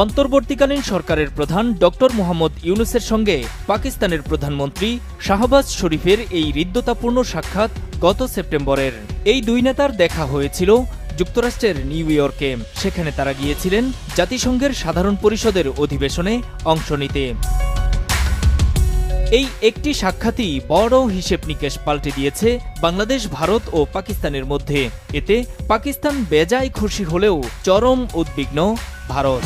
অন্তর্বর্তীকালীন সরকারের প্রধান ডক্টর মোহাম্মদ ইউনূসের সঙ্গে পাকিস্তানের প্রধানমন্ত্রী শাহবাজ শরীফের এই হৃদ্যতাপূর্ণ সাক্ষাৎ গত সেপ্টেম্বরের। এই দুই নেতার দেখা হয়েছিল যুক্তরাষ্ট্রের নিউ ইয়র্কে। সেখানে তারা গিয়েছিলেন জাতিসংঘের সাধারণ পরিষদের অধিবেশনে অংশ নিতে। এই একটি সাক্ষাৎই বড় হিসেব নিকেশ পাল্টে দিয়েছে বাংলাদেশ, ভারত ও পাকিস্তানের মধ্যে। এতে পাকিস্তান বেজায় খুশি হলেও চরম উদ্বিগ্ন ভারত।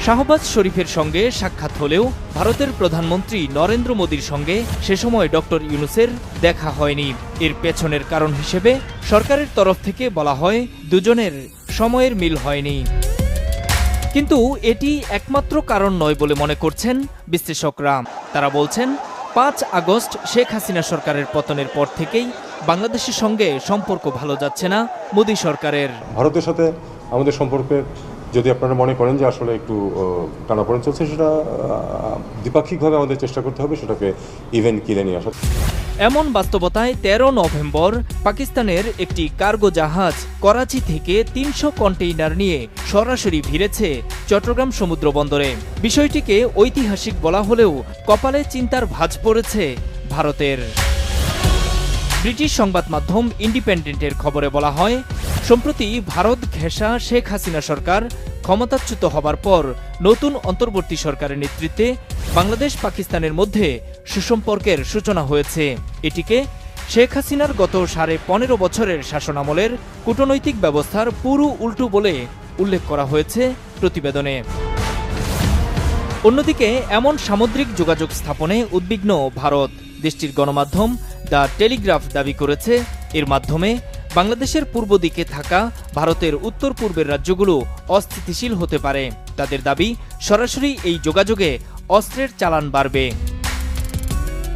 শাহবাজ শরীফের সঙ্গে সাক্ষাৎ হলেও ভারতের প্রধানমন্ত্রী নরেন্দ্র মোদীর সঙ্গে সে সময় ডক্টর ইউনূসের দেখা হয়নি। এর পেছনের কারণ হিসেবে সরকারের তরফ থেকে বলা হয় দুজনের সময়ের মিল হয়নি। কিন্তু এটি একমাত্র কারণ নয় বলে মনে করছেন বিশ্লেষকরা। তারা বলছেন ৫ আগস্ট শেখ হাসিনা সরকারের পতনের পর থেকেই বাংলাদেশের সঙ্গে সম্পর্ক ভালো যাচ্ছে না মোদী সরকারের। ভারতের সাথে আমাদের সম্পর্কের যদি আপনারা মনে করেন যে আসলে একটু টানাপোড়েন চলছে, সেটা দ্বিপাক্ষিকভাবে আমাদের চেষ্টা করতে হবে সেটাকে ইভেন্ট কিনে নিয়ে আসা। এমন বাস্তবতায় ১৩ নভেম্বর পাকিস্তানের একটি কার্গো জাহাজ করাচি থেকে ৩০০ কন্টেইনার নিয়ে সরাসরি ভিড়েছে চট্টগ্রাম সমুদ্র বন্দরে। বিষয়টিকে ঐতিহাসিক বলা হলেও কপালে চিন্তার ভাঁজ পড়েছে ভারতের। ব্রিটিশ সংবাদ মাধ্যম ইন্ডিপেন্ডেন্টের খবরে বলা হয়, সম্প্রতি ভারত ঘেঁষা শেখ হাসিনা সরকার ক্ষমতাচ্যুত হবার পর নতুন অন্তর্বর্তী সরকারের নেতৃত্বে বাংলাদেশ পাকিস্তানের মধ্যে সুসম্পর্কের সূচনা হয়েছে। এটিকে শেখ হাসিনার গত ১৫.৫ বছরের শাসনামলের কূটনৈতিক ব্যবস্থার পুরো উল্টো বলে উল্লেখ করা হয়েছে প্রতিবেদনে। অন্যদিকে এমন সামুদ্রিক যোগাযোগ স্থাপনে উদ্বিগ্ন ভারত। দেশটির গণমাধ্যম দ্য টেলিগ্রাফ দাবি করেছে, এর মাধ্যমে বাংলাদেশের পূর্ব দিকে থাকা ভারতের উত্তর পূর্বের রাজ্যগুলো অস্থিতিশীল হতে পারে। তাদের দাবি, সরাসরি এই যোগাযোগে অস্ত্রের চালান বাড়বে।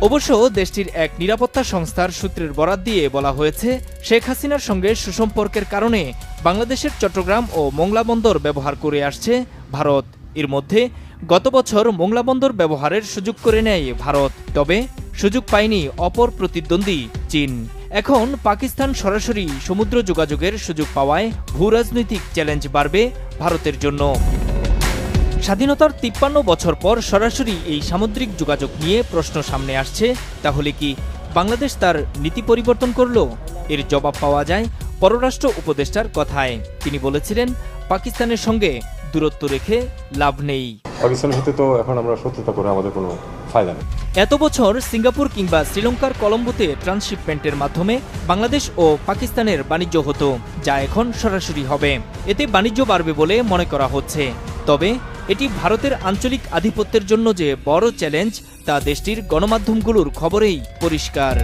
অবশ্য দেশটির এক নিরাপত্তা সংস্থার সূত্রের বরাত দিয়ে বলা হয়েছে, শেখ হাসিনার সঙ্গে সুসম্পর্কের কারণে বাংলাদেশের চট্টগ্রাম ও মোংলা বন্দর ব্যবহার করে আসছে ভারত। এর মধ্যে গত বছর মোংলা বন্দর ব্যবহারের সুযোগ করে নেয় ভারত, তবে সুযোগ পায়নি অপর প্রতিদ্বন্দ্বী চীন। এখন পাকিস্তান সরাসরি সমুদ্র যোগাযোগের সুযোগ পাওয়ায় ভূরাজনৈতিক চ্যালেঞ্জ বাড়বে ভারতের জন্য। স্বাধীনতার ৫৩ বছর পর সরাসরি এই সামুদ্রিক যোগাযোগ নিয়ে প্রশ্ন সামনে আসছে, তাহলে কি বাংলাদেশ তার নীতি পরিবর্তন করল? এর জবাব পাওয়া যায় পররাষ্ট্র উপদেষ্টার কথায়। তিনি বলেছিলেন, পাকিস্তানের সঙ্গে দূরত্ব রেখে লাভ নেই। পাকিস্তানের সাথে তো এখন আমরা শত্রুতা করে আমাদের কোনো ফায়দা নেই। এত বছর সিঙ্গাপুর কিংবা শ্রীলঙ্কার কলম্বোতে ট্রান্সশিপমেন্টের মাধ্যমে বাংলাদেশ ও পাকিস্তানের বাণিজ্য হতো, যা এখন সরাসরি হবে। এতে বাণিজ্য বাড়বে বলে মনে করা হচ্ছে। তবে এটি ভারতের আঞ্চলিক আধিপত্যের জন্য যে বড় চ্যালেঞ্জ, তা দেশটির গণমাধ্যমগুলোর খবরেই পরিষ্কার।